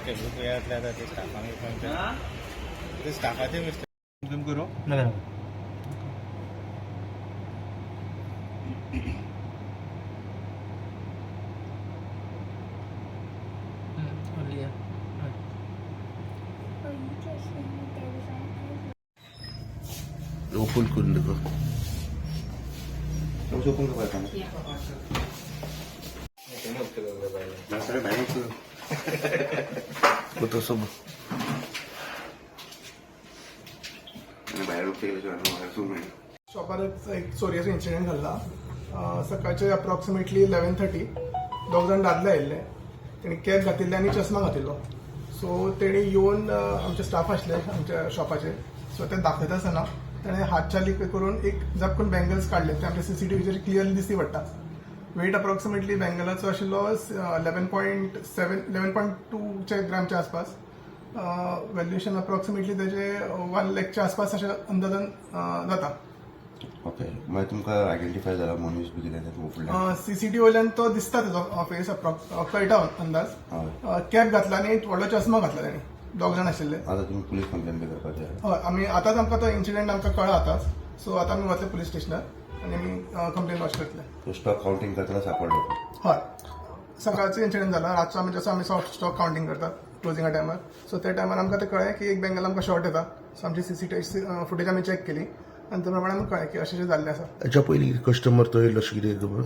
ते ग्रुप येतले आता ते स्टाफांक ते स्टाफाचे मिस्टेक तुम करू नका ओपन करून देतो ओपन कर पाहिजे होतं सोबत बाहेर गेल्याशिवाय शॉपार एक चोरयेचो इन्सिडेंट घडला सकाळचे अप्रॉक्सिमेटली 11:30 दोग जाण दादले आयिल्ले तेणी कॅप घातिल्ले आनी चश्मा घातिल्लो सो तेणी येवन आमचे स्टाफ आसले आमच्या शॉपाचे सो ते दाखयता आसतना ताणें हातचाली करून एक झपकून बँगल्स काडले ते आमच्या CCTVचेर क्लियरली दिसती पडटा वेट अप्रॉक्सिमेटली बँगलाचो आशिल्लो 11.2 ग्रामच्या आसपास व्हॅल्युएशन अप्रॉक्सिमेटली त्याचे 1 लाखच्या आसपास अशें अंदाजान जाता ओके मागीर तुमकां आयडेंटिफाय जाला मनीस बी कितें CCTV वयल्यान तो दिसता तेजो फेस कळटा अंदाज कॅप घातला आनी व्हडलो चश्मा घातला ताणी दोग जाण आशिल्ले आतां तुमी पुलीस कंप्लेन बी करपाचें हय आमी आतांच आमकां तो इन्सिडेंट आमकां कळ्ळा आतांच सो आतां आमी वतले पुलीस स्टेशनार आनी आमी कंप्लेन लॉज करतले स्टॉक काउंटिंग करतना सापडलो हय सकाळचो इन्सिडेंट जाला रातचो आमी जसो आमी स्टॉक काउंटिंग करतात क्लोजिंगा टायमार सो त्या टायमार आमकां ते कळ्ळें की एक बँगल आमकां शॉर्ट येता सो आमची CCTV फुटेज आमी चॅक केली आनी त्या प्रमाणे आमकां कळ्ळें की अशें जाल्लें आसा हेच्या पयलीं कस्टमर तो येयलो अशें कितें खबर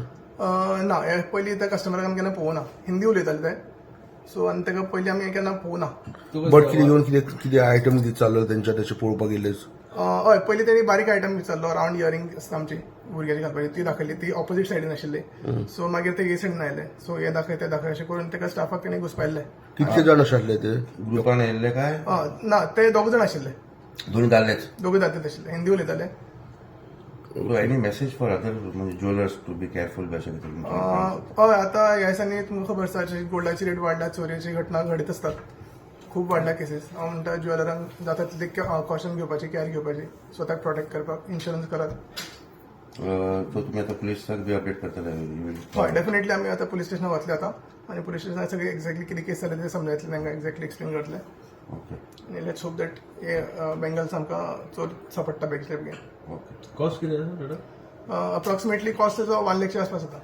ना हे पयलीं त्या कस्टमराक आमी केन्ना पळोवना हिंदी उलयताले ते सो आनी ताका पयलीं आमी केन्ना पळोवना बट कितें येवन कितें आयटम कितें चाललो तेंच्या तशें पळोवपाक गेलेच हय पयलीं तेणी बारीक आयटम विचारलो रावंड इयरिंग आसता आमची भुरग्याची घालपाची ती दाखयली ती ऑपोजीट सायडीन आशिल्ली सो मागीर ते हे सायडीन आयले सो हे दाखय ते दाखय अशें करून ताका स्टाफाक तेणी घुसपायल्ले कितले जाण आसले ते ग्रुपान येयल्ले काय ना ते दोग जाण आशिल्ले दोन्ही जाल्लेच दोगूय दादले आशिल्ले हिंदी उलयताले एनी मेसेज फॉर अदर म्हणजे ज्वेलर्स टू बी केअरफुल बी अशें कितें हय आतां ह्या दिसांनी तुमकां खबर आसा गोल्डाची रेट वाडल्या चोरयेची घटना घडीत आसतात खूब वाडल्या केसीस हांव म्हणटा ज्वेलरांक जाता तितली कॉशन घेवपाची केअर घेवपाची स्वताक प्रोटेक्ट करपाक इन्शुरन्स करात सो तुमी आतां पुलिसाक बी अपडेट करतले हय डेफिनेटली आमी आतां पुलीस स्टेशनार वतले आतां आनी पुलीस स्टेशनार सगळे एक्झॅक्टली कितें केस जाले ते समजायतले तांकां एक्झॅक्टली एक्सप्लेन करतले ओके आनी लेट्स होप दॅट हे बँगल्स आमकां चोर सापडटा बॅगचे बेगीन ओके कॉस्ट किती आहे अप्रॉक्सिमेटली कॉस्ट ताचो 1 लाखच्या आसपास जाता